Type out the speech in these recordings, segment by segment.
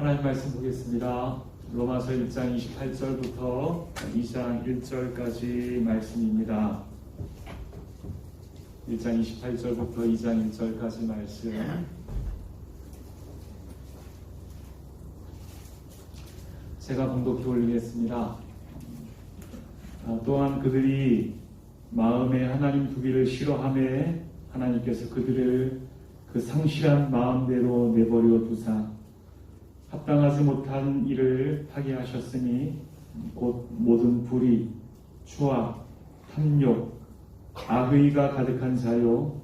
하나님 말씀 보겠습니다. 로마서 1장 28절부터 2장 1절까지 말씀입니다. 1장 28절부터 2장 1절까지 말씀. 제가 봉독해 올리겠습니다. 또한 그들이 마음에 하나님 두기를 싫어하매 하나님께서 그들을 그 상실한 마음대로 내버려 두사 합당하지 못한 일을 하게 하셨으니 곧 모든 불의, 추악, 탐욕, 악의가 가득한 자요,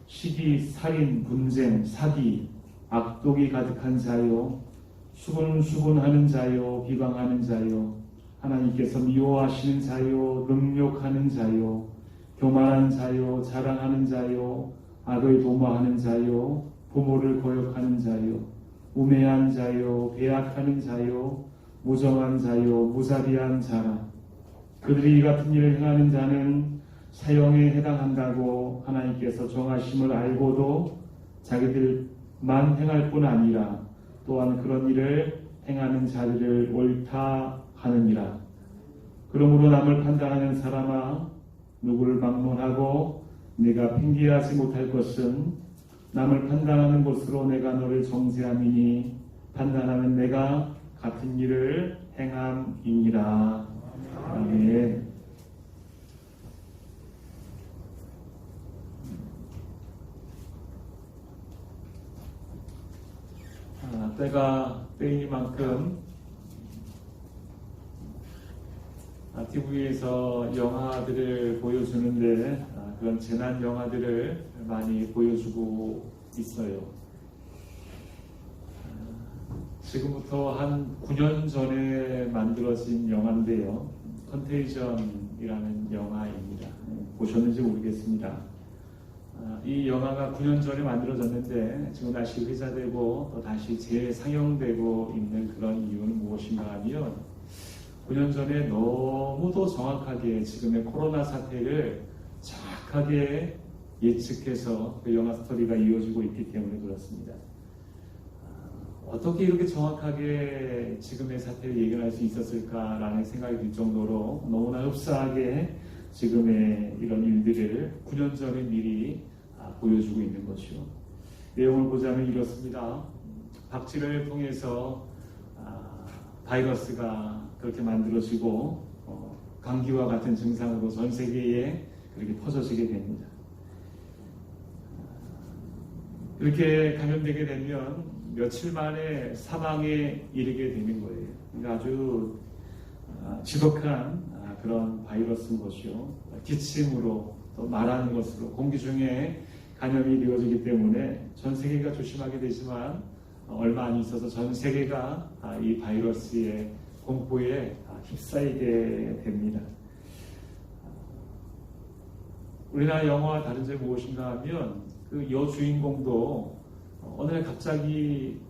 시기, 살인, 분쟁, 사기, 악독이 가득한 자요, 수군수군하는 자요, 비방하는 자요, 하나님께서 미워하시는 자요, 능욕하는 자요, 교만한 자요, 자랑하는 자요, 악을 도모하는 자요, 부모를 거역하는 자요, 우매한 자요, 배악하는 자요, 무정한 자요, 무자비한 자라. 그들이 이 같은 일을 행하는 자는 사형에 해당한다고 하나님께서 정하심을 알고도 자기들만 행할 뿐 아니라 또한 그런 일을 행하는 자들을 옳다 하느니라. 그러므로 남을 판단하는 사람아, 누구를 막론하고 내가 핑계하지 못할 것은 남을 판단하는 것으로 내가 너를 정죄함이니 판단하는 내가 같은 일을 행함이니라. 아멘. 때가 때이니만큼 TV에서 영화들을 보여주는데 그런 재난 영화들을 많이 보여주고 있어요. 지금부터 한 9년 전에 만들어진 영화인데요. 컨테이전이라는 영화입니다. 보셨는지 모르겠습니다. 이 영화가 9년 전에 만들어졌는데 지금 다시 회자되고 또 다시 재상영되고 있는 그런 이유는 무엇인가 하면 9년 전에 너무도 정확하게 지금의 코로나 사태를 정확하게 예측해서 그 영화 스토리가 이어지고 있기 때문에 그렇습니다. 어떻게 이렇게 정확하게 지금의 사태를 예견할 수 있었을까라는 생각이 들 정도로 너무나 흡사하게 지금의 이런 일들을 9년 전에 미리 보여주고 있는 것이요. 내용을 보자면 이렇습니다. 박쥐를 통해서 바이러스가 그렇게 만들어지고 감기와 같은 증상으로 전 세계에 그렇게 퍼져지게 됩니다. 그렇게 감염되게 되면 며칠 만에 사망에 이르게 되는 거예요. 그러니까 아주 지독한 그런 바이러스인 것이요. 기침으로 또 말하는 것으로 공기 중에 감염이 되어지기 때문에 전 세계가 조심하게 되지만 얼마 안 있어서 전 세계가 이 바이러스의 공포에 휩싸이게 됩니다. 우리나라 영화와 다른 점이 무엇인가 하면 그 여주인공도 어느 날 갑자기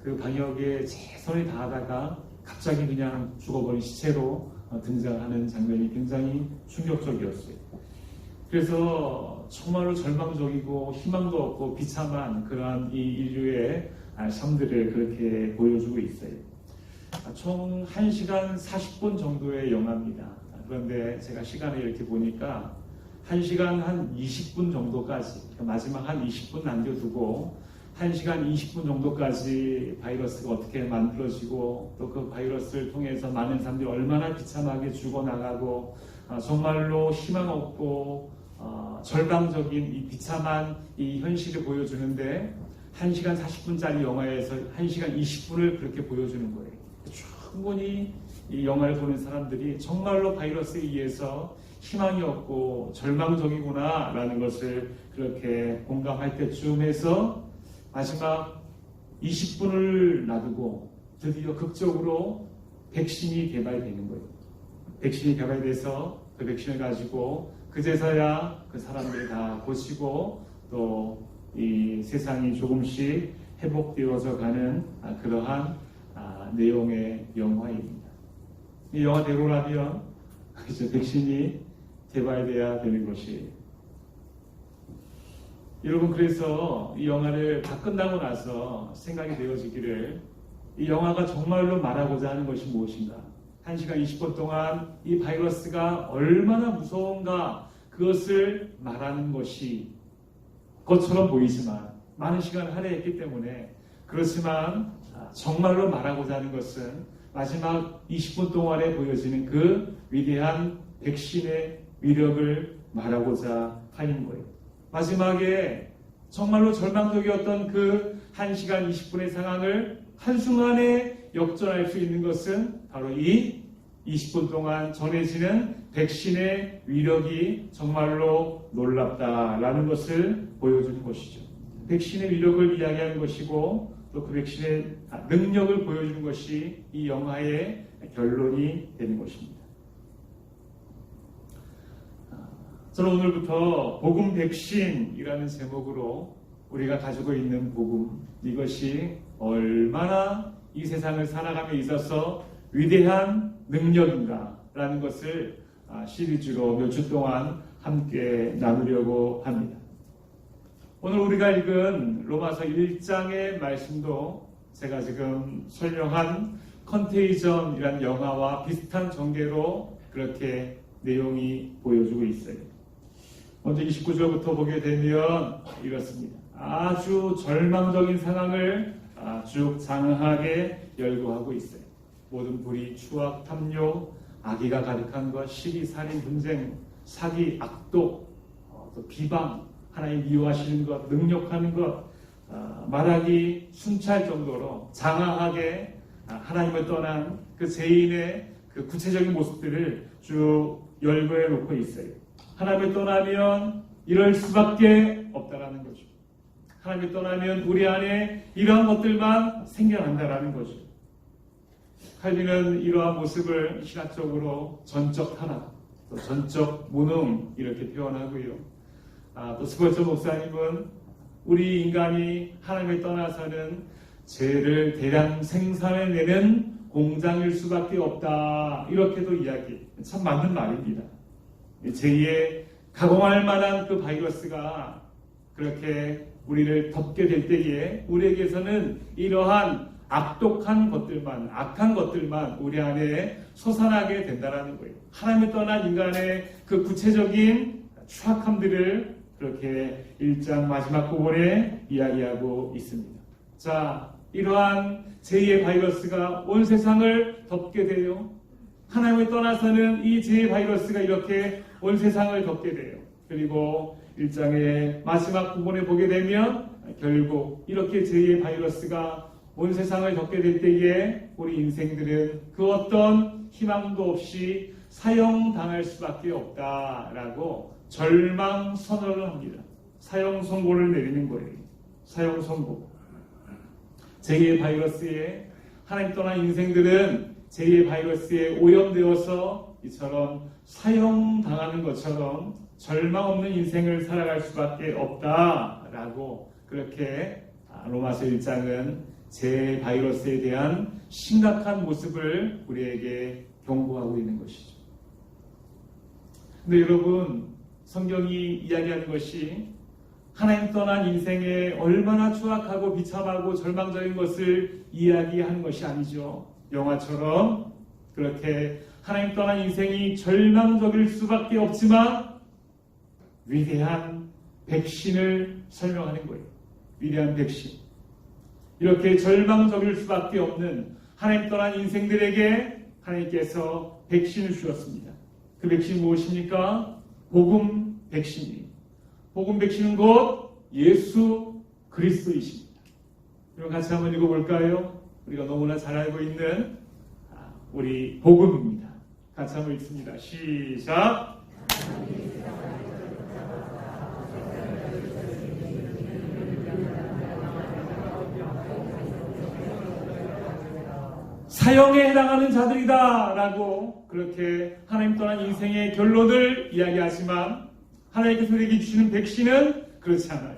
그 방역에 최선을 다하다가 갑자기 그냥 죽어버린 시체로 등장하는 장면이 굉장히 충격적이었어요. 그래서 정말로 절망적이고 희망도 없고 비참한 그러한 이 인류의 삶들을 그렇게 보여주고 있어요. 총 1시간 40분 정도의 영화입니다. 그런데 제가 시간을 이렇게 보니까 1시간 한 20분 정도까지, 그러니까 마지막 한 20분 남겨두고 1시간 20분 정도까지 바이러스가 어떻게 만들어지고 또 그 바이러스를 통해서 많은 사람들이 얼마나 비참하게 죽어나가고 정말로 희망 없고 절망적인 이 비참한 이 현실을 보여주는데 1시간 40분짜리 영화에서 1시간 20분을 그렇게 보여주는 거예요. 충분히 이 영화를 보는 사람들이 정말로 바이러스에 의해서 희망이 없고 절망적이구나 라는 것을 그렇게 공감할 때쯤 해서 마지막 20분을 놔두고 드디어 극적으로 백신이 개발되는 거예요. 백신이 개발돼서 그 백신을 가지고 그제서야 그 사람들이 다 고치고 또 이 세상이 조금씩 회복되어져 가는 그러한 내용의 영화입니다. 이 영화대로라면 이제 백신이 개발돼야 되는 것이에요. 여러분, 그래서 이 영화를 다 끝나고 나서 생각이 되어지기를 이 영화가 정말로 말하고자 하는 것이 무엇인가? 1시간 20분 동안 이 바이러스가 얼마나 무서운가 그것을 말하는 것처럼 보이지만 많은 시간을 할애했기 때문에 그렇지만 정말로 말하고자 하는 것은 마지막 20분 동안에 보여지는 그 위대한 백신의 위력을 말하고자 하는 거예요. 마지막에 정말로 절망적이었던 그 1시간 20분의 상황을 한순간에 역전할 수 있는 것은 바로 이 20분 동안 전해지는 백신의 위력이 정말로 놀랍다라는 것을 보여주는 것이죠. 백신의 위력을 이야기하는 것이고 또 그 백신의 능력을 보여주는 것이 이 영화의 결론이 되는 것입니다. 저는 오늘부터 복음 백신이라는 제목으로 우리가 가지고 있는 복음, 이것이 얼마나 이 세상을 살아감에 있어서 위대한 능력인가라는 것을 시리즈로 몇 주 동안 함께 나누려고 합니다. 오늘 우리가 읽은 로마서 1장의 말씀도 제가 지금 설명한 컨테이전이라는 영화와 비슷한 전개로 그렇게 내용이 보여주고 있어요. 먼저 29절부터 보게 되면 이렇습니다. 아주 절망적인 상황을 쭉 장황하게 열거하고 있어요. 모든 불의, 추악, 탐욕, 악의가 가득한 것, 시기, 살인, 분쟁, 사기, 악독, 또 비방, 하나님 미워하시는 것, 능욕하는 것, 말하기 숨찰 정도로 장황하게 하나님을 떠난 그 죄인의 그 구체적인 모습들을 쭉 열거해 놓고 있어요. 하나님을 떠나면 이럴 수밖에 없다라는 거죠. 하나님을 떠나면 우리 안에 이러한 것들만 생겨난다라는 거죠. 칼빈은 이러한 모습을 신학적으로 전적 타락, 또 전적 무능 이렇게 표현하고요. 또 스벌전 목사님은 우리 인간이 하나님을 떠나서는 죄를 대량 생산해내는 공장일 수밖에 없다 이렇게도 이야기. 참 맞는 말입니다. 죄에 가공할 만한 그 바이러스가 그렇게 우리를 덮게 될 때에 우리에게서는 이러한 악독한 것들만, 악한 것들만 우리 안에 솟아나게 된다는 거예요. 하나님을 떠난 인간의 그 구체적인 추악함들을 그렇게 1장 마지막 부분에 이야기하고 있습니다. 자, 이러한 죄의 바이러스가 온 세상을 덮게 돼요. 하나님을 떠나서는 이 죄의 바이러스가 이렇게 온 세상을 덮게 돼요. 그리고 1장의 마지막 부분에 보게 되면 결국 이렇게 죄의 바이러스가 온 세상을 덮게 될 때에 우리 인생들은 그 어떤 희망도 없이 사형당할 수밖에 없다라고 절망 선언을 합니다. 사형 선고를 내리는 거예요. 사형 선고. 제2의 바이러스에 하나님 떠난 인생들은 제2의 바이러스에 오염되어서 이처럼 사형당하는 것처럼 절망 없는 인생을 살아갈 수밖에 없다라고 그렇게 로마서 1장은 제 바이러스에 대한 심각한 모습을 우리에게 경고하고 있는 것이죠. 근데 여러분, 성경이 이야기하는 것이 하나님 떠난 인생에 얼마나 추악하고 비참하고 절망적인 것을 이야기하는 것이 아니죠. 영화처럼 그렇게 하나님 떠난 인생이 절망적일 수밖에 없지만 위대한 백신을 설명하는 거예요. 위대한 백신. 이렇게 절망적일 수밖에 없는 하나님 떠난 인생들에게 하나님께서 백신을 주었습니다. 그 백신이 무엇입니까? 복음 백신입니다. 복음 백신은 곧 예수 그리스도이십니다. 그럼 같이 한번 읽어볼까요? 우리가 너무나 잘 알고 있는 우리 복음입니다. 같이 한번 읽습니다. 시작! 사형에 해당하는 자들이다 라고 그렇게 하나님 떠난 인생의 결론을 이야기하지만 하나님께서 우리에게 주시는 백신은 그렇지 않아요.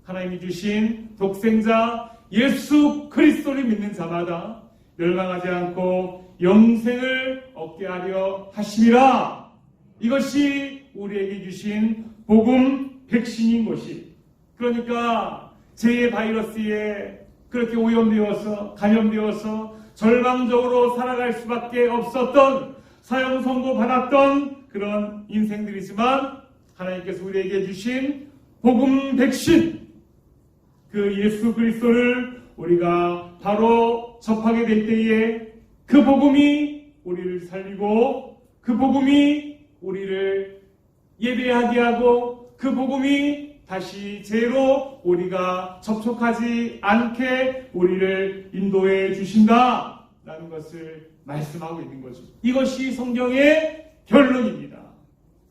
하나님이 주신 독생자 예수 그리스도를 믿는 자마다 멸망하지 않고 영생을 얻게 하려 하심이라. 이것이 우리에게 주신 복음 백신인 것이. 그러니까 제2의 바이러스의 그 그렇게 오염되어서 감염되어서 절망적으로 살아갈 수밖에 없었던 사형 선고 받았던 그런 인생들이지만 하나님께서 우리에게 주신 복음 백신 그 예수 그리스도를 우리가 바로 접하게 될 때에 그 복음이 우리를 살리고 그 복음이 우리를 예배하게 하고 그 복음이 다시 죄로 우리가 접촉하지 않게 우리를 인도해 주신다라는 것을 말씀하고 있는 거죠. 이것이 성경의 결론입니다.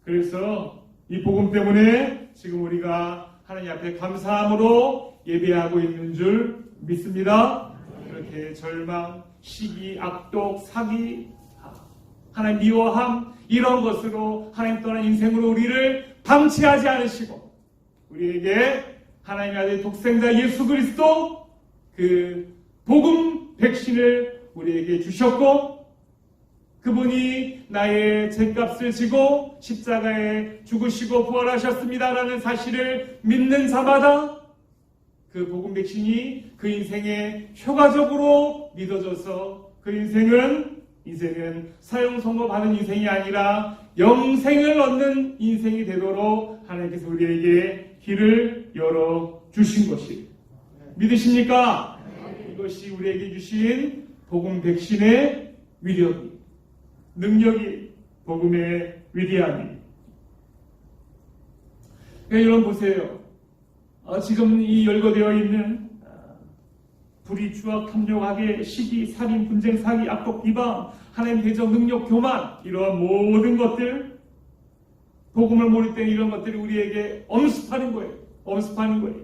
그래서 이 복음 때문에 지금 우리가 하나님 앞에 감사함으로 예배하고 있는 줄 믿습니다. 이렇게 절망, 시기, 악독, 사기, 하나님 미워함 이런 것으로 하나님 떠난 인생으로 우리를 방치하지 않으시고 우리에게 하나님의 아들 독생자 예수 그리스도 그 복음 백신을 우리에게 주셨고 그분이 나의 죄값을 지고 십자가에 죽으시고 부활하셨습니다라는 사실을 믿는 자마다 그 복음 백신이 그 인생에 효과적으로 믿어져서 그 인생은 사형 선고 받은 인생이 아니라 영생을 얻는 인생이 되도록 하나님께서 우리에게 길을 열어주신 것이 믿으십니까? 이것이 우리에게 주신 복음 백신의 위력이 능력이 복음의 위대함이 여러분 보세요. 지금 이 열거되어 있는 불의, 추악, 탐욕, 악의, 시기, 살인, 분쟁, 사기, 악독, 비방, 하나님 대적, 능력, 교만 이러한 모든 것들 복음을 모를 때 이런 것들이 우리에게 엄습하는 거예요. 엄습하는 거예요.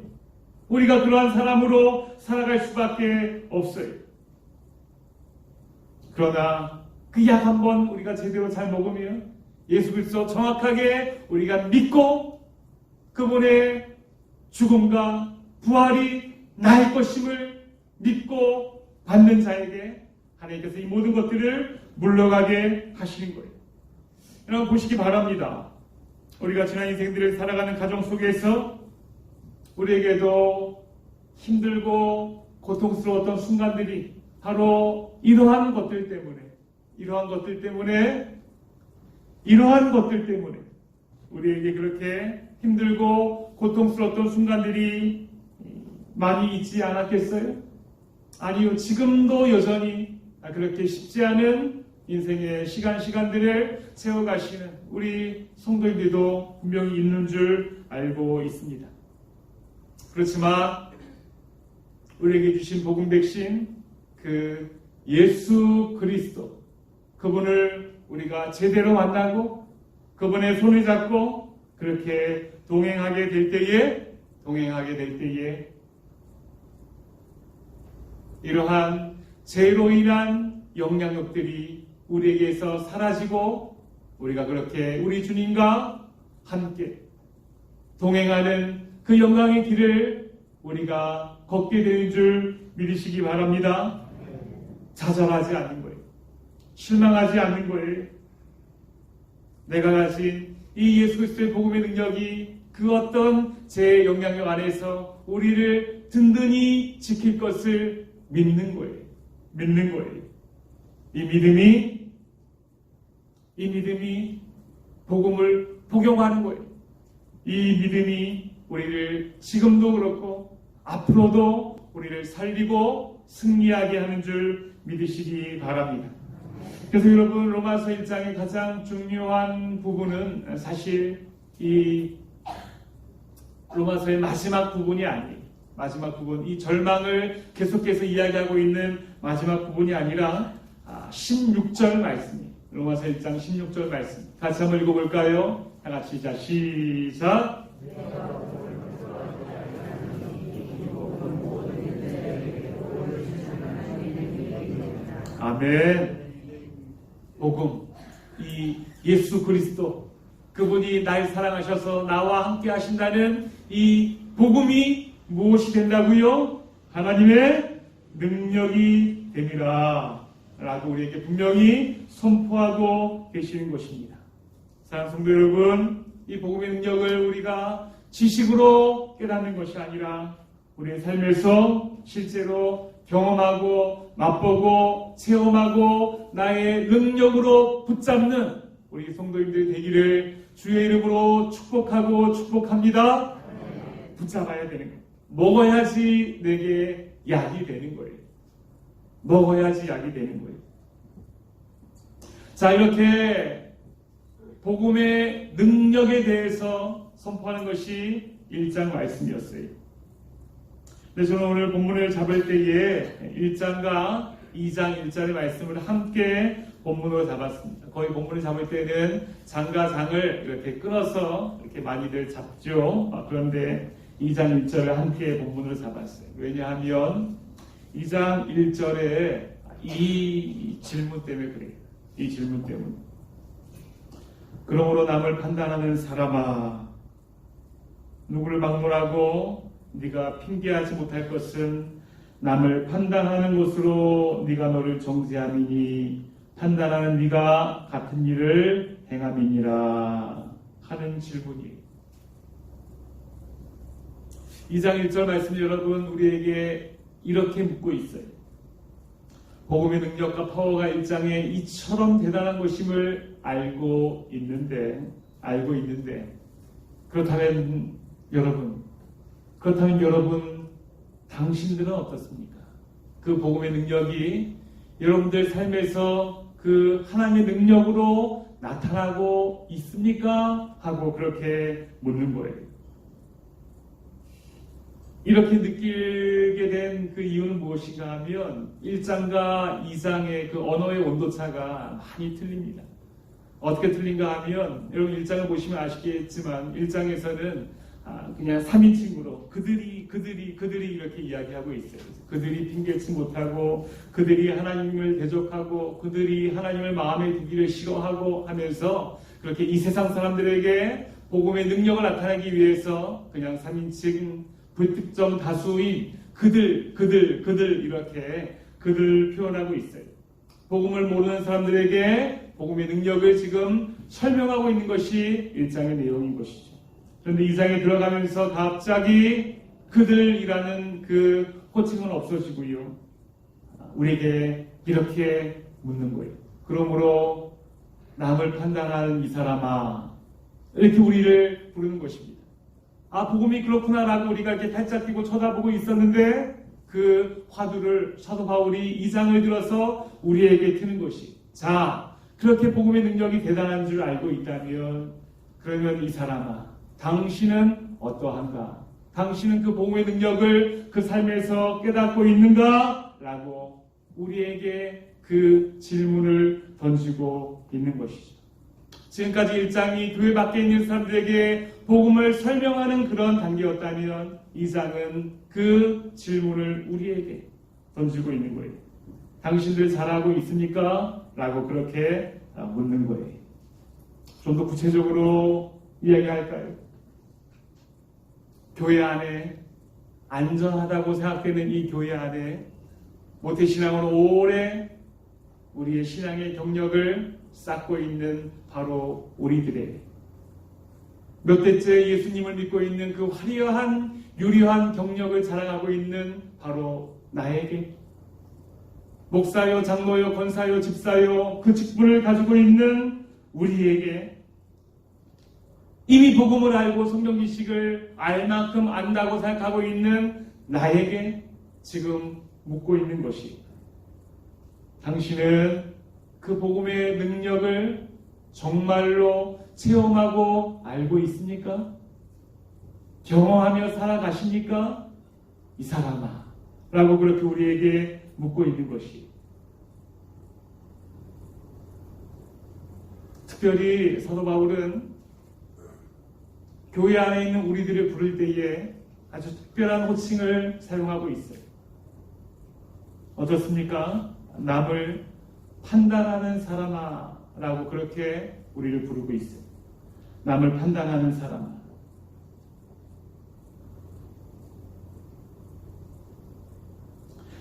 우리가 그러한 사람으로 살아갈 수밖에 없어요. 그러나 그 약 한번 우리가 제대로 잘 먹으면 예수 그리스도 정확하게 우리가 믿고 그분의 죽음과 부활이 나의 것임을 믿고 받는 자에게 하나님께서 이 모든 것들을 물러가게 하시는 거예요. 여러분 보시기 바랍니다. 우리가 지난 인생들을 살아가는 가정 속에서 우리에게도 힘들고 고통스러웠던 순간들이 바로 이러한 것들 때문에 우리에게 그렇게 힘들고 고통스러웠던 순간들이 많이 있지 않았겠어요? 아니요. 지금도 여전히 그렇게 쉽지 않은 인생의 시간들을 채워가시는 우리 성도님들도 분명히 있는 줄 알고 있습니다. 그렇지만 우리에게 주신 복음 백신 그 예수 그리스도 그분을 우리가 제대로 만나고 그분의 손을 잡고 그렇게 동행하게 될 때에 이러한 죄로 인한 영향력들이 우리에게서 사라지고 우리가 그렇게 우리 주님과 함께 동행하는 그 영광의 길을 우리가 걷게 되는 줄 믿으시기 바랍니다. 좌절하지 않는 거예요. 실망하지 않는 거예요. 내가 가진 이 예수 그리스도의 복음의 능력이 그 어떤 제 영향력 안에서 우리를 든든히 지킬 것을 믿는 거예요. 이 믿음이 복음을 복용하는 거예요. 이 믿음이 우리를 지금도 그렇고 앞으로도 우리를 살리고 승리하게 하는 줄 믿으시기 바랍니다. 그래서 여러분 로마서 1장의 가장 중요한 부분은 사실 이 로마서의 마지막 부분이 아니에요. 마지막 부분, 이 절망을 계속해서 이야기하고 있는 마지막 부분이 아니라 16절 말씀이에요. 로마서 1장 16절 말씀. 같이 한번 읽어볼까요? 다 같이 시작. 아멘. 복음, 이 예수 그리스도 그분이 날 사랑하셔서 나와 함께 하신다는 이 복음이 무엇이 된다고요? 하나님의 능력이 됩니다 라고 우리에게 분명히 선포하고 계시는 것입니다. 사랑하는 성도 여러분, 이 복음의 능력을 우리가 지식으로 깨닫는 것이 아니라 우리의 삶에서 실제로 경험하고 맛보고 체험하고 나의 능력으로 붙잡는 우리 성도님들이 되기를 주의 이름으로 축복합니다. 붙잡아야 되는 거예요. 먹어야지 내게 약이 되는 거예요. 먹어야지 약이 되는 거예요. 자, 이렇게 복음의 능력에 대해서 선포하는 것이 1장 말씀이었어요. 그래서 저는 오늘 본문을 잡을 때에 1장과 2장 1절의 말씀을 함께 본문으로 잡았습니다. 거의 본문을 잡을 때는 장과 장을 이렇게 끊어서 이렇게 많이들 잡죠. 그런데 2장 1절을 함께 본문으로 잡았어요. 왜냐하면 2장 1절에 이 질문 때문에 그래요. 이 질문 때문에. 그러므로 남을 판단하는 사람아, 누구를 막론하고 네가 핑계하지 못할 것은 남을 판단하는 것으로 네가 너를 정죄함이니 판단하는 네가 같은 일을 행함이니라 하는 질문이에요. 2장 1절 말씀 여러분 우리에게 이렇게 묻고 있어요. 복음의 능력과 파워가 1장에 이처럼 대단한 것임을 알고 있는데 그렇다면 여러분 당신들은 어떻습니까? 그 복음의 능력이 여러분들 삶에서 그 하나님의 능력으로 나타나고 있습니까? 하고 그렇게 묻는 거예요. 이렇게 느끼게 된 그 이유는 무엇인가 하면 1장과 2장의 그 언어의 온도차가 많이 틀립니다. 어떻게 틀린가 하면 여러분 1장을 보시면 아시겠지만 1장에서는 그냥 3인칭으로 그들이 이렇게 이야기하고 있어요. 그들이 핑계치 못하고 그들이 하나님을 대적하고 그들이 하나님을 마음에 두기를 싫어하고 하면서 그렇게 이 세상 사람들에게 복음의 능력을 나타내기 위해서 그냥 3인칭 불특정 다수인 그들 이렇게 그들 표현하고 있어요. 복음을 모르는 사람들에게 복음의 능력을 지금 설명하고 있는 것이 1장의 내용인 것이죠. 그런데 2장에 들어가면서 갑자기 그들이라는 그 호칭은 없어지고요. 우리에게 이렇게 묻는 거예요. 그러므로 남을 판단하는 이 사람아, 이렇게 우리를 부르는 것입니다. 복음이 그렇구나라고 우리가 이렇게 팔짝 끼고 쳐다보고 있었는데 그 화두를 사도 바울이 2장을 들어서 우리에게 트는 것이, 자, 그렇게 복음의 능력이 대단한 줄 알고 있다면 그러면 이 사람아, 당신은 어떠한가? 당신은 그 복음의 능력을 그 삶에서 깨닫고 있는가? 라고 우리에게 그 질문을 던지고 있는 것이죠. 지금까지 1장이 교회 밖에 있는 사람들에게 복음을 설명하는 그런 단계였다면 2장은 그 질문을 우리에게 던지고 있는 거예요. 당신들 잘하고 있습니까? 라고 그렇게 묻는 거예요. 좀 더 구체적으로 이야기할까요? 교회 안에 안전하다고 생각되는 이 교회 안에 모태신앙으로 오래 우리의 신앙의 경력을 쌓고 있는 바로 우리들의 몇 대째 예수님을 믿고 있는 그 화려한 유려한 경력을 자랑하고 있는 바로 나에게, 목사요, 장로요, 권사요, 집사요, 그 직분을 가지고 있는 우리에게, 이미 복음을 알고 성경 지식을 알 만큼 안다고 생각하고 있는 나에게 지금 묻고 있는 것이, 당신은 그 복음의 능력을 정말로 체험하고 알고 있습니까? 경험하며 살아가십니까? 이 사람아, 라고 그렇게 우리에게 묻고 있는 것이, 특별히 사도 바울은 교회 안에 있는 우리들을 부를 때에 아주 특별한 호칭을 사용하고 있어요. 어떻습니까? 남을 판단하는 사람아 라고 그렇게 우리를 부르고 있어요. 남을 판단하는 사람아.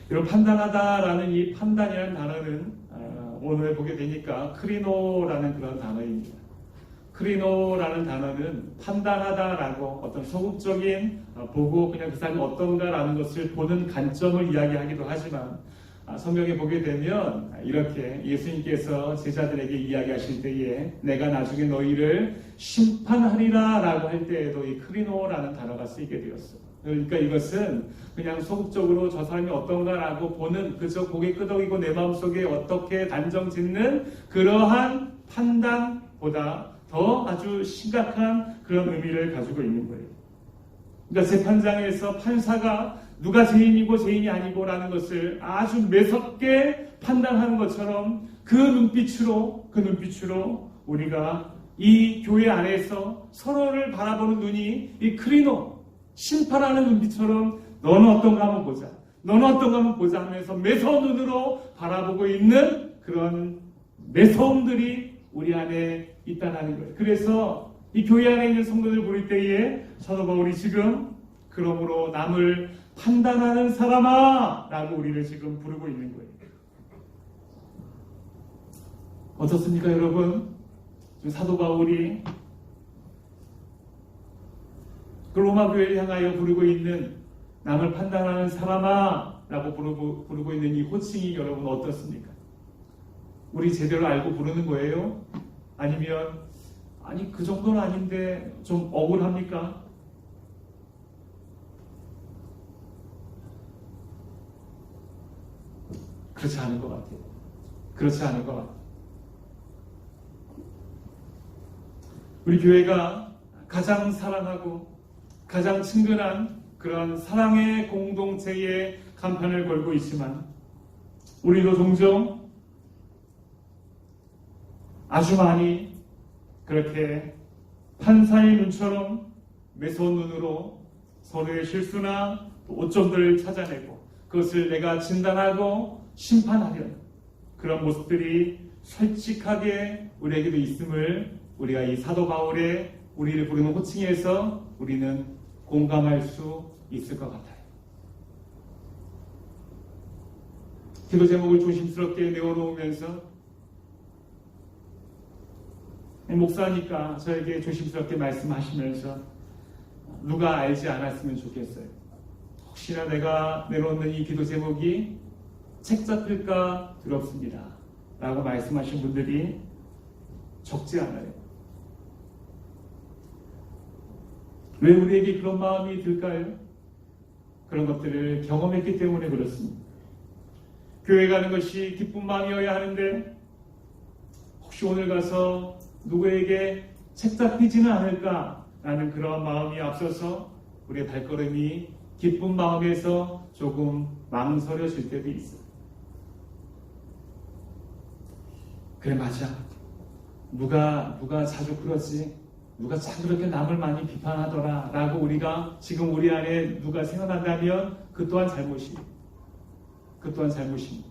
여러분, 판단하다라는 이 판단이라는 단어는 오늘 보게 되니까 크리노라는 그런 단어입니다. 크리노라는 단어는 판단하다라고 어떤 소극적인 보고 그냥 그 사람이 어떤가라는 것을 보는 관점을 이야기하기도 하지만 성경에 보게 되면 이렇게 예수님께서 제자들에게 이야기하실 때에 내가 나중에 너희를 심판하리라 라고 할 때에도 이 크리노라는 단어가 쓰이게 되었어요. 그러니까 이것은 그냥 소극적으로 저 사람이 어떤가라고 보는 그저 고개 끄덕이고 내 마음속에 어떻게 단정 짓는 그러한 판단보다 더 아주 심각한 그런 의미를 가지고 있는 거예요. 그러니까 재판장에서 판사가 누가 죄인이고 죄인이 아니고라는 것을 아주 매섭게 판단하는 것처럼 그 눈빛으로 우리가 이 교회 안에서 서로를 바라보는 눈이 이 크리노, 심판하는 눈빛처럼 너는 어떤가 한번 보자. 너는 어떤가 한번 보자 하면서 매서운 눈으로 바라보고 있는 그런 매서움들이 우리 안에 있다는 거예요. 그래서 이 교회 안에 있는 성도들 부를 때에 사도 바울이 지금 그러므로 남을 판단하는 사람아 라고 우리를 지금 부르고 있는 거예요. 어떻습니까 여러분? 지금 사도 바울이 그 로마 교회를 향하여 부르고 있는 남을 판단하는 사람아 라고 부르고 있는 이 호칭이 여러분 어떻습니까? 우리 제대로 알고 부르는 거예요? 아니면 아니 그 정도는 아닌데 좀 억울합니까? 그렇지 않은 것 같아요. 그렇지 않은 것 같아요. 우리 교회가 가장 사랑하고 가장 친근한 그런 사랑의 공동체의 간판을 걸고 있지만 우리도 종종 아주 많이 그렇게 판사의 눈처럼 매서운 눈으로 서로의 실수나 오점들을 찾아내고 그것을 내가 진단하고 심판하려는 그런 모습들이 솔직하게 우리에게도 있음을 우리가 이 사도 바울의 우리를 부르는 호칭에서 우리는 공감할 수 있을 것 같아요. 기도 제목을 조심스럽게 내어놓으면서 목사니까 저에게 조심스럽게 말씀하시면서 누가 알지 않았으면 좋겠어요. 혹시나 내가 내놓는 이 기도 제목이 책 잡힐까 두렵습니다. 라고 말씀하신 분들이 적지 않아요. 왜 우리에게 그런 마음이 들까요? 그런 것들을 경험했기 때문에 그렇습니다. 교회 가는 것이 기쁜 마음이어야 하는데 혹시 오늘 가서 누구에게 책 잡히지는 않을까라는 그런 마음이 앞서서 우리의 발걸음이 기쁜 마음에서 조금 망설여질 때도 있어요. 그래 맞아. 누가 자주 그러지. 누가 참 그렇게 남을 많이 비판하더라 라고 우리가 지금 우리 안에 누가 생각한다면 그 또한 잘못이에요. 그 또한 잘못입니다.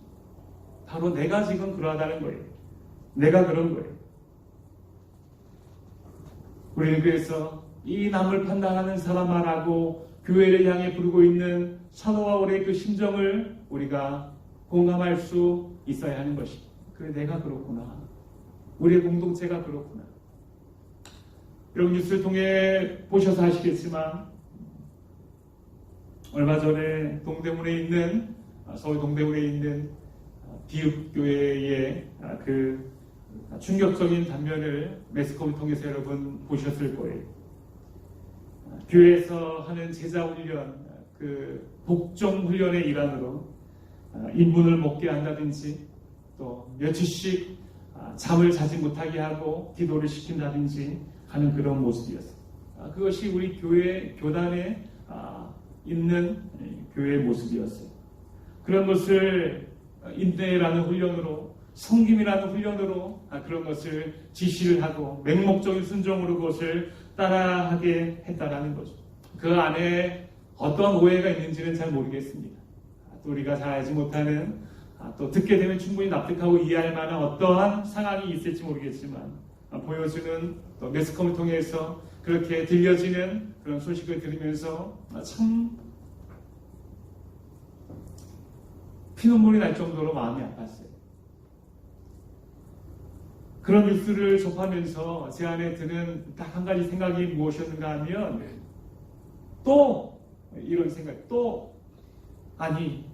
바로 내가 지금 그러하다는 거예요. 내가 그런 거예요. 우리는 그래서 이 남을 판단하는 사람아라고 교회를 향해 부르고 있는 사도 바울의 그 심정을 우리가 공감할 수 있어야 하는 것이. 그래 내가 그렇구나. 우리의 공동체가 그렇구나. 여러분 뉴스를 통해 보셔서 아시겠지만 얼마 전에 동대문에 있는 서울 동대문에 있는 디읍교회의 그 충격적인 단면을 매스컴을 통해서 여러분 보셨을 거예요. 교회에서 하는 제자훈련, 그 복종훈련의 일환으로 인분을 먹게 한다든지 또 며칠씩 잠을 자지 못하게 하고 기도를 시킨다든지 하는 그런 모습이었어요. 그것이 우리 교회 교단에 있는 교회의 모습이었어요. 그런 것을 인내라는 훈련으로 섬김이라는 훈련으로 그런 것을 지시를 하고 맹목적인 순종으로 그것을 따라하게 했다라는 거죠. 그 안에 어떠한 오해가 있는지는 잘 모르겠습니다. 또 우리가 잘 알지 못하는 또 듣게 되면 충분히 납득하고 이해할 만한 어떠한 상황이 있을지 모르겠지만 보여주는 또 매스컴을 통해서 그렇게 들려지는 그런 소식을 들으면서 참 피눈물이 날 정도로 마음이 아팠어요. 그런 뉴스를 접하면서 제 안에 드는 딱 한 가지 생각이 무엇이었는가 하면 또 이런 생각, 또 아니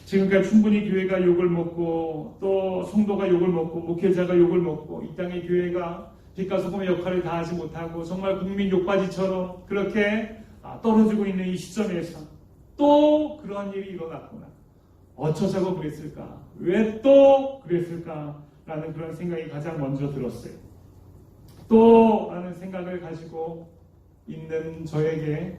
지금까지 충분히 교회가 욕을 먹고 또 성도가 욕을 먹고 목회자가 욕을 먹고 이 땅의 교회가 빛과 소금의 역할을 다하지 못하고 정말 국민 욕바지처럼 그렇게 떨어지고 있는 이 시점에서 또 그러한 일이 일어났구나. 어쩌자고 그랬을까? 왜 또 그랬을까? 라는 그런 생각이 가장 먼저 들었어요. 또 라는 생각을 가지고 있는 저에게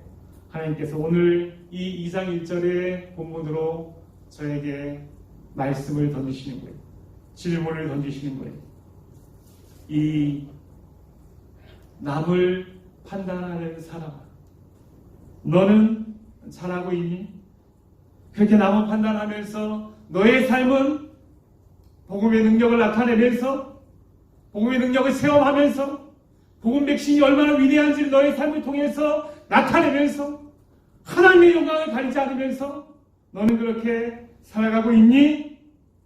하나님께서 오늘 이 2장 1절의 본문으로 저에게 말씀을 던지시는 거예요. 질문을 던지시는 거예요. 이 남을 판단하는 사람아, 너는 잘하고 있니? 그렇게 남을 판단하면서 너의 삶은 복음의 능력을 나타내면서 복음의 능력을 체험하면서 복음 백신이 얼마나 위대한지를 너의 삶을 통해서 나타내면서 하나님의 영광을 가리지 않으면서 너는 그렇게 살아가고 있니?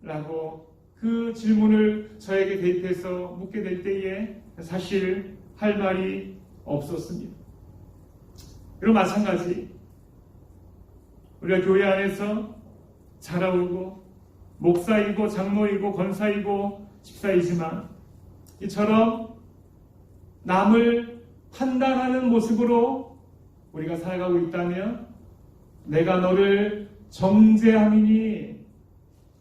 라고 그 질문을 저에게 대입해서 묻게 될 때에 사실 할 말이 없었습니다. 그리고 마찬가지 우리가 교회 안에서 자라오고 목사이고 장로이고 권사이고 집사이지만 이처럼 남을 판단하는 모습으로 우리가 살아가고 있다면 내가 너를 정죄함이니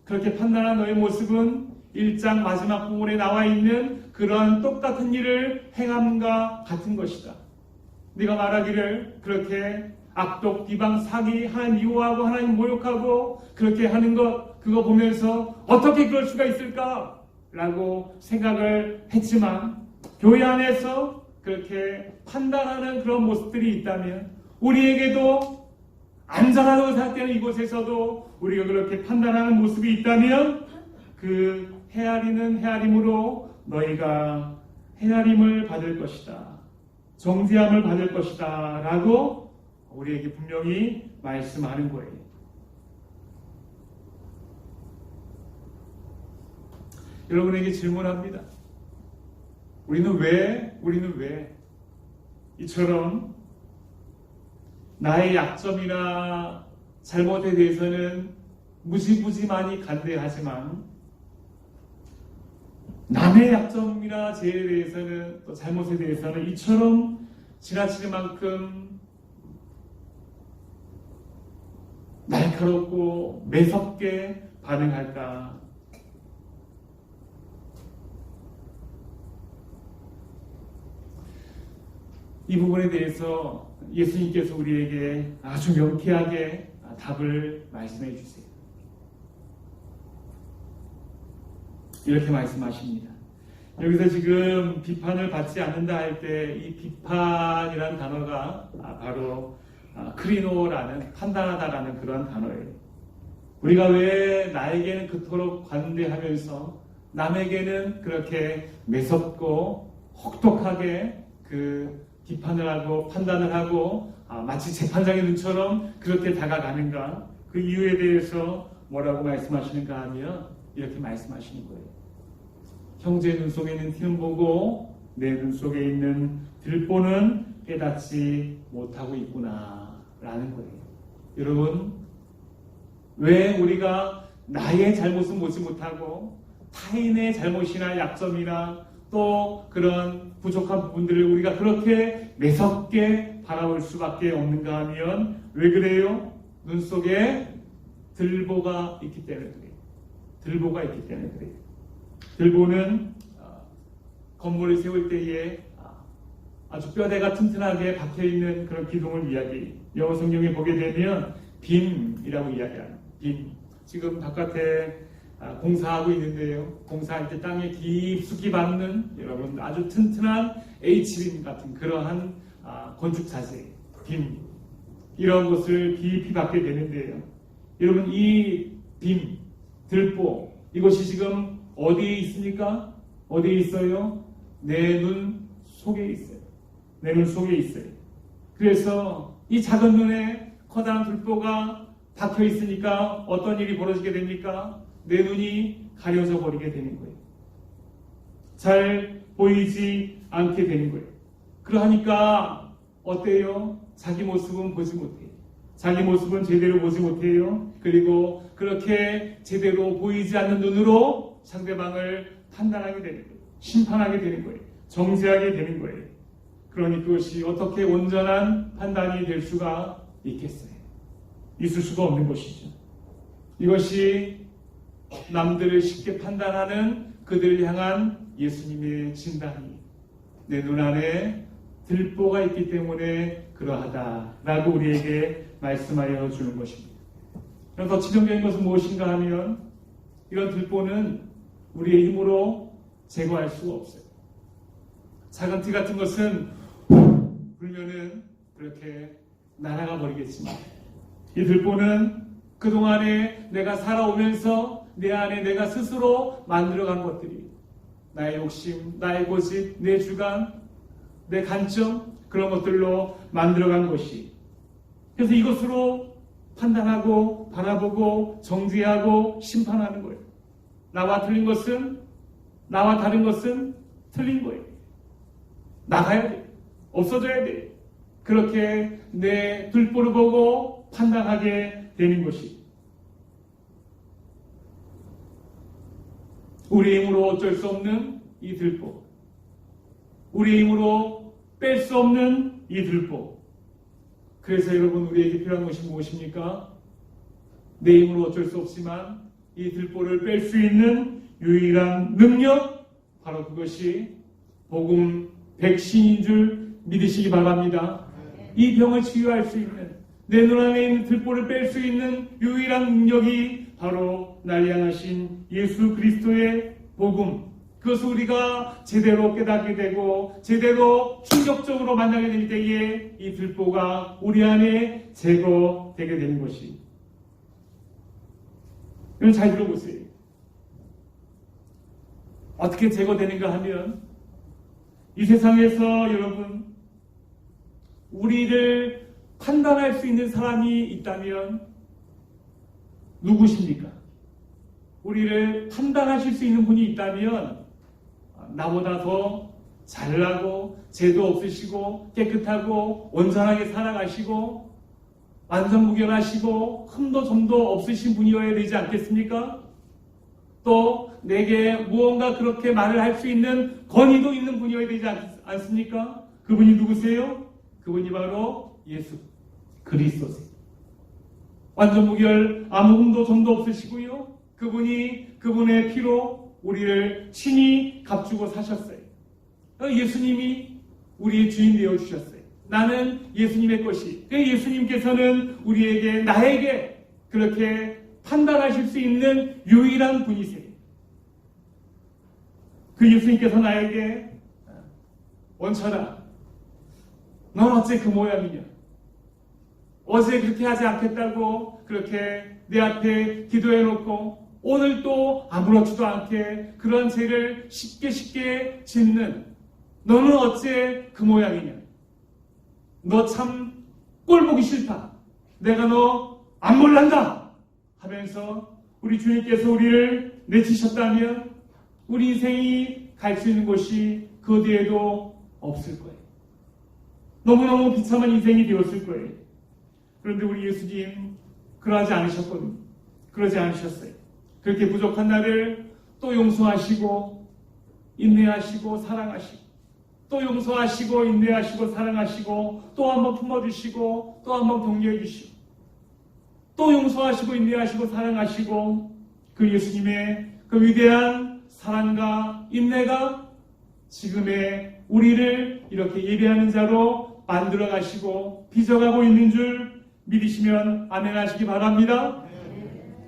그렇게 판단한 너의 모습은 1장 마지막 부분에 나와 있는 그런 똑같은 일을 행함과 같은 것이다. 네가 말하기를 그렇게 악독, 비방, 사기, 하나님 미워하고 하나님 모욕하고 그렇게 하는 것 그거 보면서 어떻게 그럴 수가 있을까? 라고 생각을 했지만 교회 안에서 그렇게 판단하는 그런 모습들이 있다면 우리에게도 안전하다고 생각되는 이곳에서도 우리가 그렇게 판단하는 모습이 있다면 그 헤아리는 헤아림으로 너희가 헤아림을 받을 것이다. 정죄함을 받을 것이다. 라고 우리에게 분명히 말씀하는 거예요. 여러분에게 질문합니다. 우리는 왜 이처럼 나의 약점이나 잘못에 대해서는 무지무지 많이 간대하지만 남의 약점이나 죄에 대해서는 또 잘못에 대해서는 이처럼 지나치는 만큼 날카롭고 매섭게 반응할까? 이 부분에 대해서 예수님께서 우리에게 아주 명쾌하게 답을 말씀해 주세요. 이렇게 말씀하십니다. 여기서 지금 비판을 받지 않는다 할 때 이 비판이라는 단어가 바로 크리노라는 판단하다라는 그런 단어예요. 우리가 왜 나에게는 그토록 관대하면서 남에게는 그렇게 매섭고 혹독하게 그 비판을 하고 판단을 하고 마치 재판장의 눈처럼 그렇게 다가가는가? 그 이유에 대해서 뭐라고 말씀하시는가 하면 이렇게 말씀하시는 거예요. 형제 눈 속에 있는 티는 보고 내 눈 속에 있는 들보는 깨닫지 못하고 있구나 라는 거예요. 여러분, 왜 우리가 나의 잘못은 보지 못하고 타인의 잘못이나 약점이나 또 그런 부족한 부분들을 우리가 그렇게 매섭게 바라볼 수밖에 없는가 하면 왜 그래요? 눈 속에 들보가 있기 때문에 그래요. 들보가 있기 때문에 그래요. 들보는 건물을 세울 때에 아주 뼈대가 튼튼하게 박혀있는 그런 기둥을 이야기해요. 영어 성경에 보게 되면 빔이라고 이야기합니다. 빔. 지금 바깥에 공사하고 있는데요. 공사할 때 땅에 깊숙이 박는 여러분 아주 튼튼한 H빔 같은 그러한 건축 자재, 빔 이런 것을 깊이 박게 되는데요. 여러분 이 빔, 들보 이것이 지금 어디에 있습니까? 어디에 있어요? 내 눈 속에 있어요. 내 눈 속에 있어요. 그래서 이 작은 눈에 커다란 들보가 박혀 있으니까 어떤 일이 벌어지게 됩니까? 내 눈이 가려져 버리게 되는 거예요. 잘 보이지 않게 되는 거예요. 그러하니까 어때요? 자기 모습은 보지 못해요. 자기 모습은 제대로 보지 못해요. 그리고 그렇게 제대로 보이지 않는 눈으로 상대방을 판단하게 되는 거예요. 심판하게 되는 거예요. 정죄하게 되는 거예요. 그러니 그것이 어떻게 온전한 판단이 될 수가 있겠어요? 있을 수가 없는 것이죠. 이것이 남들을 쉽게 판단하는 그들을 향한 예수님의 진단이 내 눈 안에 들보가 있기 때문에 그러하다라고 우리에게 말씀하여 주는 것입니다. 더 치명적인 것은 무엇인가 하면 이런 들보는 우리의 힘으로 제거할 수가 없어요. 작은 티 같은 것은 불면은 그렇게 날아가 버리겠지만 이 들보는 그동안에 내가 살아오면서 내 안에 내가 스스로 만들어간 것들이 나의 욕심, 나의 고집, 내 주관, 내 간점 그런 것들로 만들어간 것이 그래서 이것으로 판단하고 바라보고 정죄하고 심판하는 거예요. 나와 다른 것은 틀린 거예요. 나가야 돼요. 없어져야 돼요. 그렇게 내 들보를 보고 판단하게 되는 것이 우리의 힘으로 어쩔 수 없는 이 들보, 우리의 힘으로 뺄 수 없는 이 들보. 그래서 여러분 우리에게 필요한 것이 무엇입니까? 내 힘으로 어쩔 수 없지만 이 들보를 뺄 수 있는 유일한 능력, 바로 그것이 복음 백신인 줄 믿으시기 바랍니다. 이 병을 치유할 수 있는 내 눈 안에 있는 들보를 뺄 수 있는 유일한 능력이 바로 날 향하신 예수 그리스도의 복음. 그것을 우리가 제대로 깨닫게 되고 제대로 충격적으로 만나게 될 때에 이 들보가 우리 안에 제거되게 되는 것이. 여러분 잘 들어보세요. 어떻게 제거되는가 하면 이 세상에서 여러분 우리를 판단할 수 있는 사람이 있다면 누구십니까? 우리를 판단하실 수 있는 분이 있다면 나보다 더 잘나고 죄도 없으시고 깨끗하고 온전하게 살아가시고 완전무결하시고 흠도 점도 없으신 분이어야 되지 않겠습니까? 또 내게 무언가 그렇게 말을 할 수 있는 권위도 있는 분이어야 되지 않습니까? 그분이 누구세요? 그분이 바로 예수 그리스도세요. 완전무결 아무 흠도 점도 없으시고요. 그분이 그분의 피로 우리를 친히 값주고 사셨어요. 예수님이 우리의 주인 되어주셨어요. 나는 예수님의 것이. 예수님께서는 우리에게 나에게 그렇게 판단하실 수 있는 유일한 분이세요. 그 예수님께서 나에게 원철아 넌 어째 그 모양이냐. 어제 그렇게 하지 않겠다고 그렇게 내 앞에 기도해놓고 오늘 또 아무렇지도 않게 그런 죄를 쉽게 짓는 너는 어째 그 모양이냐. 너 참 꼴 보기 싫다. 내가 너 안 몰란다 하면서 우리 주님께서 우리를 내치셨다면 우리 인생이 갈 수 있는 곳이 그 어디에도 없을 거예요. 너무너무 비참한 인생이 되었을 거예요. 그런데 우리 예수님 그러지 않으셨거든요. 그러지 않으셨어요. 그렇게 부족한 나를 또 용서하시고 인내하시고 사랑하시고 또 용서하시고 인내하시고 사랑하시고 또 한번 품어주시고 또 한번 격려해주시고 또 용서하시고 인내하시고 사랑하시고 그 예수님의 그 위대한 사랑과 인내가 지금의 우리를 이렇게 예배하는 자로 만들어 가시고 빚어가고 있는 줄 믿으시면 아멘 하시기 바랍니다.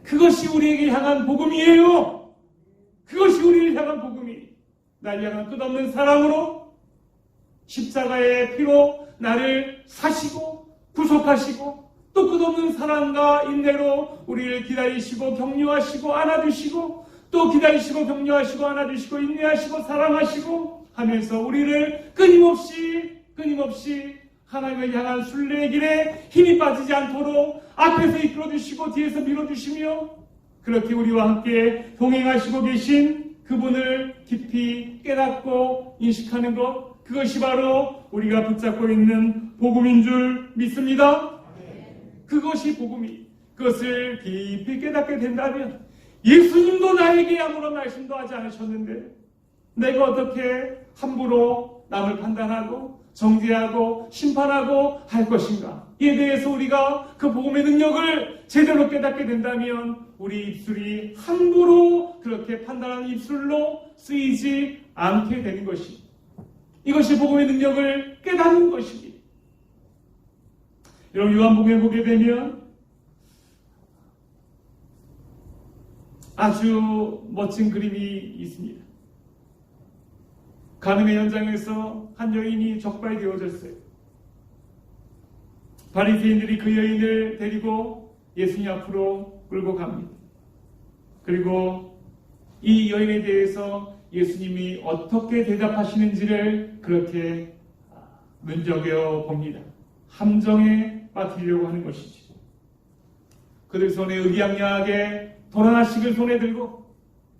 그것이 우리에게 향한 복음이에요. 그것이 우리를 향한 복음이 날 향한 끝없는 사랑으로 십자가의 피로 나를 사시고 구속하시고 또 끝없는 사랑과 인내로 우리를 기다리시고 격려하시고 안아주시고 또 기다리시고 격려하시고 안아주시고 인내하시고 사랑하시고 하면서 우리를 끊임없이 하나님을 향한 순례의 길에 힘이 빠지지 않도록 앞에서 이끌어주시고 뒤에서 밀어주시며 그렇게 우리와 함께 동행하시고 계신 그분을 깊이 깨닫고 인식하는 것, 그것이 바로 우리가 붙잡고 있는 복음인 줄 믿습니다. 그것이 복음이, 그것을 깊이 깨닫게 된다면 예수님도 나에게 아무런 말씀도 하지 않으셨는데 내가 어떻게 함부로 남을 판단하고 정죄하고 심판하고 할 것인가? 이에 대해서 우리가 그 복음의 능력을 제대로 깨닫게 된다면 우리 입술이 함부로 그렇게 판단하는 입술로 쓰이지 않게 되는 것이, 이것이 복음의 능력을 깨닫는 것입니다. 여러분, 요한복음에 보게 되면 아주 멋진 그림이 있습니다. 간음의 현장에서 한 여인이 적발되어졌어요. 바리새인들이 그 여인을 데리고 예수님 앞으로 끌고 갑니다. 그리고 이 여인에 대해서 예수님이 어떻게 대답하시는지를 그렇게 눈여겨 봅니다. 함정에 빠뜨리려고 하는 것이죠. 그들 손에 의기양양하게 도라나식을 손에 들고,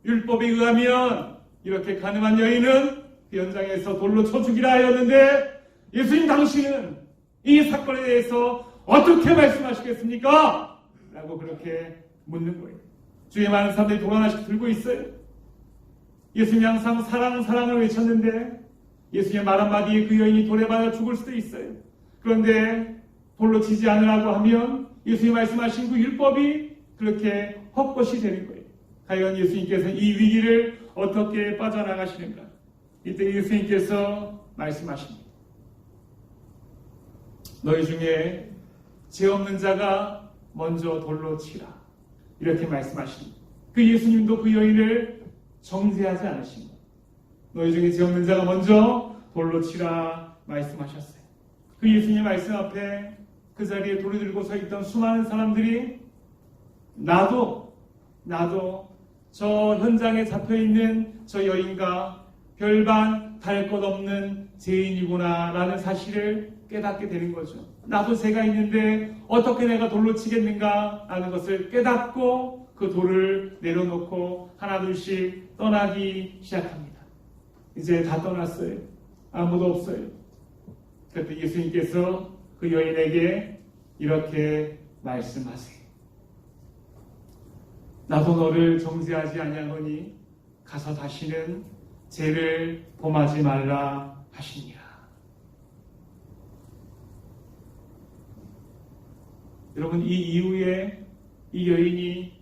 율법에 의하면 이렇게 가늠한 여인은 그 현장에서 돌로 쳐 죽이라 하였는데 예수님, 당신은 이 사건에 대해서 어떻게 말씀하시겠습니까? 라고 그렇게 묻는 거예요. 주위에 많은 사람들이 도라나식 들고 있어요. 예수님이 항상 사랑을 외쳤는데 예수님의 말 한마디에 그 여인이 돌에 맞아 죽을 수도 있어요. 그런데 돌로 치지 않으라고 하면 예수님이 말씀하신 그 율법이 그렇게 헛것이 되는 거예요. 과연 예수님께서 이 위기를 어떻게 빠져나가시는가? 이때 예수님께서 말씀하십니다. 너희 중에 죄 없는 자가 먼저 돌로 치라. 이렇게 말씀하십니다. 그 예수님도 그 여인을 정죄하지 않으십니다. 너희 중에 죄 없는 자가 먼저 돌로 치라 말씀하셨어요. 그 예수님 말씀 앞에 그 자리에 돌을 들고 서 있던 수많은 사람들이 나도 저 현장에 잡혀있는 저 여인과 별반 다를 것 없는 죄인이구나 라는 사실을 깨닫게 되는 거죠. 나도 죄가 있는데 어떻게 내가 돌로 치겠는가 하는 것을 깨닫고 그 돌을 내려놓고 하나둘씩 떠나기 시작합니다. 이제 다 떠났어요. 아무도 없어요. 그때 예수님께서 그 여인에게 이렇게 말씀하세요. 나도 너를 정죄하지 아니하노니 가서 다시는 죄를 범하지 말라 하시니라. 여러분, 이 이후에 이 여인이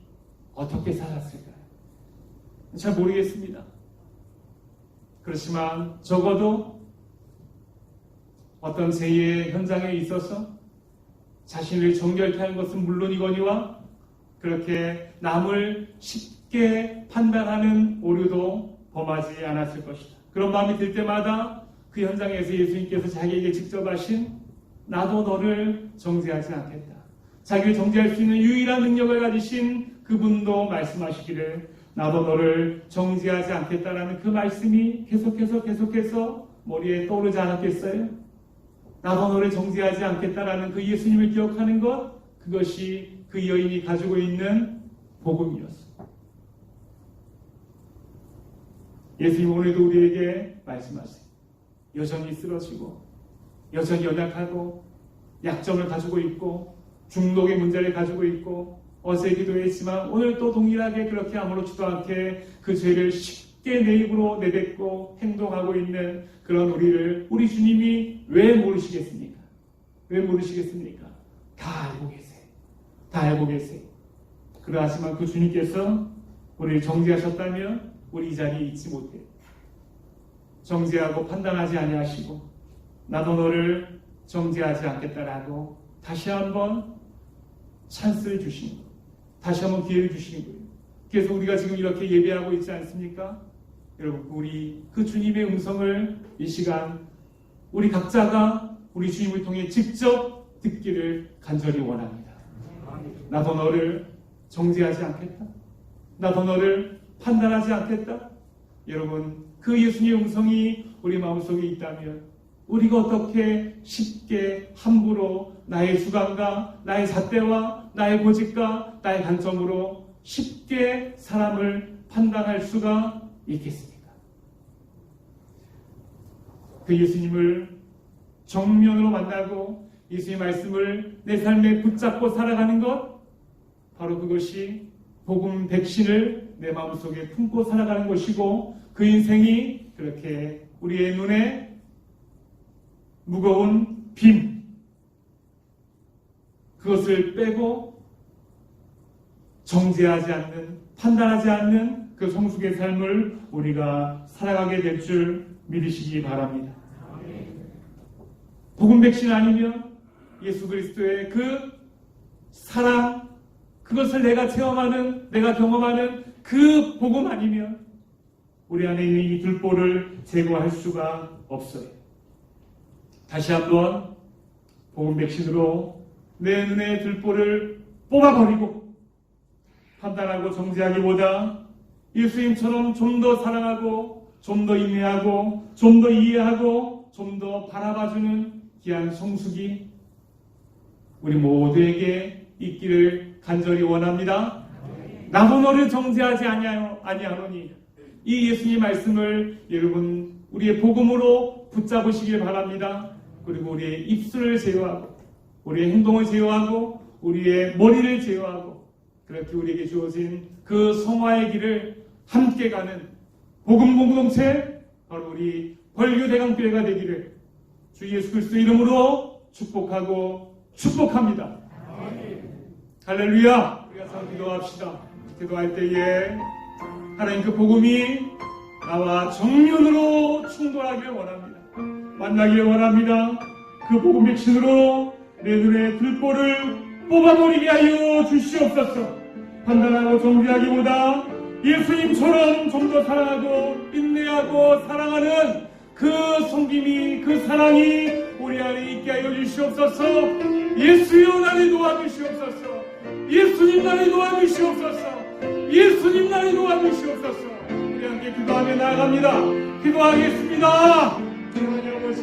어떻게 살았을까요? 잘 모르겠습니다. 그렇지만 적어도 어떤 죄의 현장에 있어서 자신을 정결케 하는 것은 물론이거니와 그렇게 남을 쉽게 판단하는 오류도 범하지 않았을 것이다. 그런 마음이 들 때마다 그 현장에서 예수님께서 자기에게 직접 하신 나도 너를 정죄하지 않겠다. 자기를 정죄할 수 있는 유일한 능력을 가지신 그분도 말씀하시기를 나도 너를 정죄하지 않겠다라는 그 말씀이 계속해서 머리에 떠오르지 않았겠어요? 나도 너를 정죄하지 않겠다라는 그 예수님을 기억하는 것, 그것이 그 여인이 가지고 있는 복음이었습니다. 예수님 오늘도 우리에게 말씀하세요. 여전히 쓰러지고 여전히 연약하고 약점을 가지고 있고 중독의 문제를 가지고 있고 어제 기도했지만 오늘 또 동일하게 그렇게 아무렇지도 않게 그 죄를 쉽게 내 입으로 내뱉고 행동하고 있는 그런 우리를 우리 주님이 왜 모르시겠습니까? 왜 모르시겠습니까? 다 알고 계세요. 다 알고 계세요. 그러하지만 그 주님께서 우리를 정죄하셨다면 우리 이 자리에 있지 못해요. 정죄하고 판단하지 아니하시고 나도 너를 정죄하지 않겠다라고 다시 한번 찬스를 주시는 거예요. 다시 한번 기회를 주시는 거예요. 그래서 우리가 지금 이렇게 예배하고 있지 않습니까? 여러분, 우리 그 주님의 음성을 이 시간 우리 각자가 우리 주님을 통해 직접 듣기를 간절히 원합니다. 나도 너를 정죄하지 않겠다. 나도 너를 판단하지 않겠다. 여러분, 그 예수님의 음성이 우리 마음속에 있다면 우리가 어떻게 쉽게 함부로 나의 주관과 나의 잣대와 나의 고집과 나의 관점으로 쉽게 사람을 판단할 수가 있겠습니까? 그 예수님을 정면으로 만나고 예수의 말씀을 내 삶에 붙잡고 살아가는 것, 바로 그것이 복음 백신을 내 마음속에 품고 살아가는 것이고, 그 인생이 그렇게 우리의 눈에 무거운 빔, 그것을 빼고 정죄하지 않는, 판단하지 않는 그 성숙의 삶을 우리가 살아가게 될 줄 믿으시기 바랍니다. 복음 백신 아니면 예수 그리스도의 그 사랑, 그것을 내가 체험하는, 내가 경험하는 그 복음 아니면 우리 안에 있는 이 들보를 제거할 수가 없어요. 다시 한번 복음 백신으로 내 눈의 들보를 뽑아버리고 판단하고 정죄하기보다 예수님처럼 좀 더 사랑하고, 좀 더 인내하고, 좀 더 이해하고, 좀 더 바라봐주는 귀한 성숙이 우리 모두에게 있기를 간절히 원합니다. 나도 너를 정죄하지 아니하노니, 이 예수님 말씀을 여러분 우리의 복음으로 붙잡으시길 바랍니다. 그리고 우리의 입술을 제어하고, 우리의 행동을 제어하고, 우리의 머리를 제어하고, 그렇게 우리에게 주어진 그 성화의 길을 함께 가는 복음 공동체, 바로 우리 벌교 대강교회가 되기를 주 예수 그리스도 이름으로 축복하고 축복합니다. 할렐루야. 우리가 참 기도합시다. 기도할 때에 하나님 그 복음이 나와 정면으로 충돌하기를 원합니다. 만나기를 원합니다. 그 복음 백신으로 내 눈의 들보를 뽑아버리게 하여 주시옵소서. 판단하고 정죄하기보다 예수님처럼 좀 더 사랑하고 인내하고 사랑하는 그 섬김이, 그 사랑이 우리 안에 있게 하여 주시옵소서. 예수여 나를 도와주시옵소서. 예수님 나를 도와주시옵소서. 예수님 나를 도와주시옵소서. 우리 함께 기도하며 나아갑니다. 기도하겠습니다. 하나님 아버지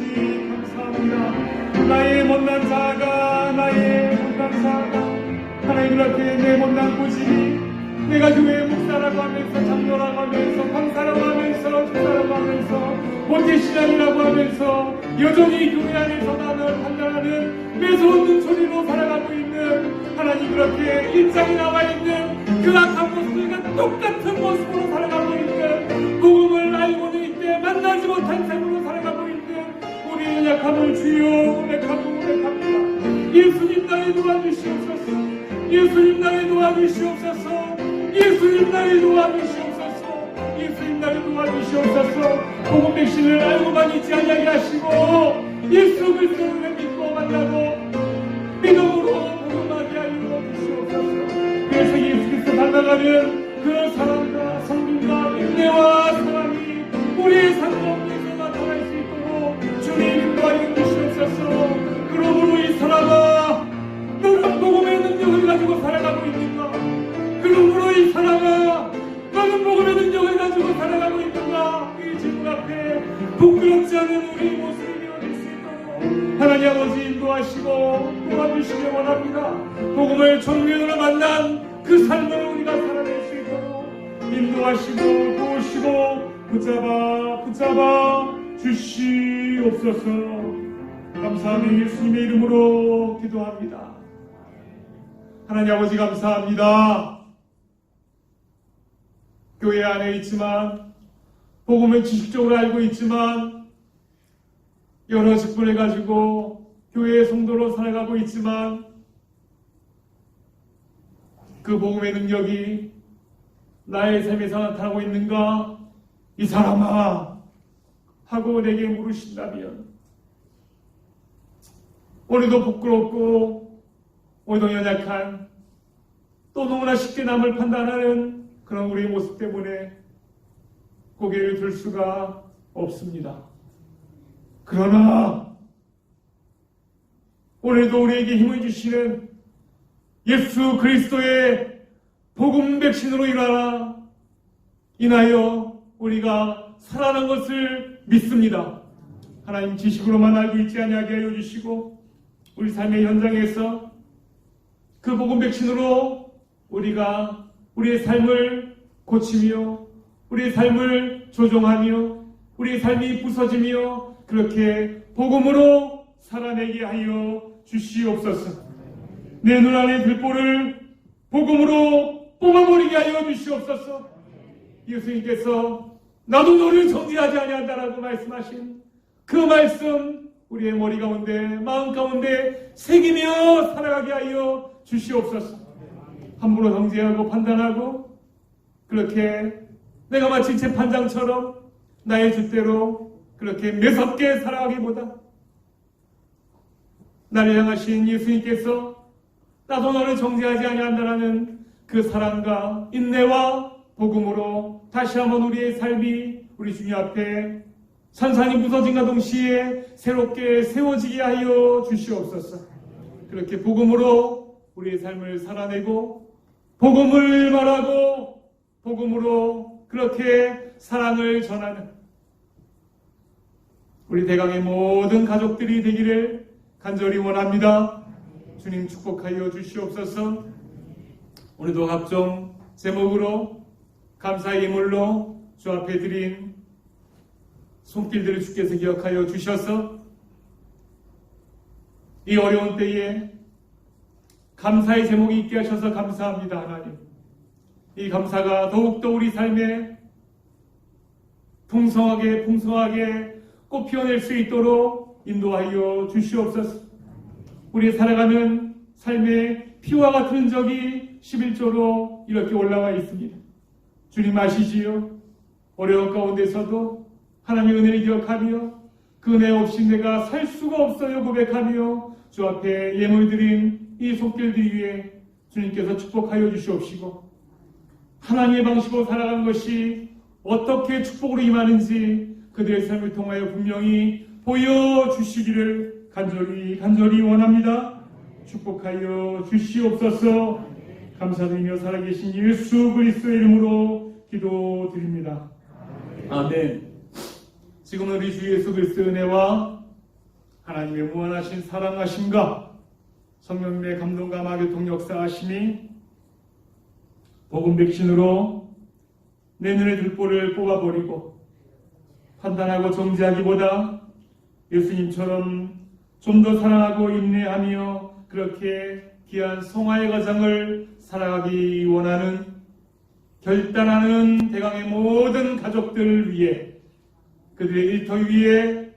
감사합니다. 나의 못난 자아가, 나의 못난 자아가 하나님 그렇게 내 못난 고집이 내가 교회 목사라고 하면서, 장로라고 하면서, 강사라고 하면서, 집사라고 하면서, 본계신앙이라고 하면서 여전히 교회 안에서 나를 판단하는 매서운 눈초리로 살아가고 있는, 하나님 그렇게 일장에 나와 있는 그 악한 모습과 똑같은 모습으로 살아가고 있는, 복음을 알고는 있되 만나지 못한 삶으로 살아가고 있는 우리의 약함을 주여 맥합니다. 예수님 나를 도와주시옵소서. 예수님 나를 도와주시옵소서. 예수님 나를 도와주시옵소서. 예수님 나를 도와주시옵소서. 복음 백신을 알고만 있지 아니하게 하시고 예수 그리스도를 믿고 만나고 믿음으로 복음하게 하여 주시옵소서. 그래서 예수 그리스도 닮아가는 그 사랑과 성품과 인내와 사랑이 우리의 삶 가운데서 나타날 수 있도록 주님 인도하여 주시옵소서. 그러므로 이 사람아, 너는 복음의 능력을 가지고 살아가고 있는가? 그러므로 이 사람아, 너는 복음의 능력을 가지고 살아가고 있는가? 이 질문 앞에 부끄럽지 않은 우리 모습이 되어질 수 있도록 하나님 아버지 인도하시고 도와주시기 원합니다. 복음을 정면으로 만난 그 삶을 우리가 살아낼 수 있도록 인도하시고 도우시고 붙잡아 주시옵소서. 감사하며 예수님의 이름으로 기도합니다. 하나님 아버지 감사합니다. 교회 안에 있지만, 복음을 지식적으로 알고 있지만, 여러 직분을 가지고 교회의 성도로 살아가고 있지만, 그 복음의 능력이 나의 삶에서 나타나고 있는가? 이 사람아 하고 내게 물으신다면, 오늘도 부끄럽고 오늘도 연약한, 또 너무나 쉽게 남을 판단하는 그런 우리의 모습 때문에 고개를 들 수가 없습니다. 그러나 오늘도 우리에게 힘을 주시는 예수 그리스도의 복음 백신으로 인하여 우리가 살아난 것을 믿습니다. 하나님 지식으로만 알고 있지 아니하게 하여 주시고 우리 삶의 현장에서 그 복음 백신으로 우리가 우리의 삶을 고치며 우리의 삶을 조종하며 우리의 삶이 부서지며 그렇게 복음으로 살아내게 하여 주시옵소서. 내 눈 안의 들보를 복음으로 뽑아버리게 하여 주시옵소서. 예수님께서 나도 너를 정죄하지 아니한다라고 말씀하신 그 말씀 우리의 머리 가운데 마음 가운데 새기며 살아가게 하여 주시옵소서. 함부로 정죄하고 판단하고 그렇게 내가 마치 재판장처럼 나의 뜻대로 그렇게 매섭게 살아가기보다 나를 향하신 예수님께서 나도 너를 정죄하지 아니한다라는 그 사랑과 인내와 복음으로 다시 한번 우리의 삶이 우리 주님 앞에 산산이 부서진과 동시에 새롭게 세워지게 하여 주시옵소서. 그렇게 복음으로 우리의 삶을 살아내고 복음을 말하고 복음으로 그렇게 사랑을 전하는 우리 대강의 모든 가족들이 되기를 간절히 원합니다. 주님 축복하여 주시옵소서. 오늘도 각종 제목으로 감사의 예물로 주 앞에 드린 손길들을 주께서 기억하여 주셔서 이 어려운 때에 감사의 제목이 있게 하셔서 감사합니다. 하나님, 이 감사가 더욱더 우리 삶에 풍성하게 꽃 피어낼 수 있도록 인도하여 주시옵소서. 우리 살아가는 삶의 피와 같은 흔적이 11조로 이렇게 올라와 있습니다. 주님 아시지요? 어려운 가운데서도 하나님의 은혜를 기억하며 그 은혜 없이 내가 살 수가 없어요 고백하며 주 앞에 예물 드린 이 손길들 위에 주님께서 축복하여 주시옵시고 하나님의 방식으로 살아가는 것이 어떻게 축복으로 임하는지 그들의 삶을 통하여 분명히 보여주시기를 간절히 원합니다. 축복하여 주시옵소서. 감사드리며 살아계신 예수 그리스도의 이름으로 기도드립니다. 아멘. 지금은 우리 주 예수 그리스도의 은혜와 하나님의 무한하신 사랑하심과 성령님의 감동과 마교통 역사하심이 복음 백신으로 내 눈의 들보를 뽑아버리고 판단하고 정죄하기보다 예수님처럼 좀 더 사랑하고 인내하며 그렇게 귀한 성화의 과정을 살아가기 원하는 결단하는 대강의 모든 가족들 위해 그들의 일터 위에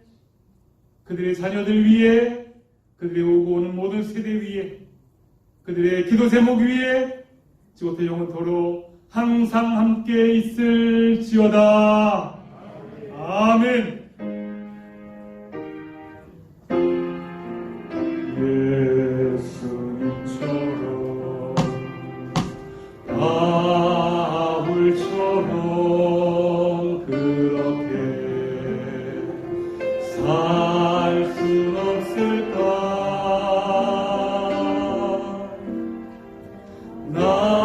그들의 자녀들 위에 그들의 오고 오는 모든 세대 위에 그들의 기도 제목 위에 지금부터 영원토록 항상 함께 있을지어다. 아멘. 예수님처럼 바울처럼 그렇게 살 순 없을까? 나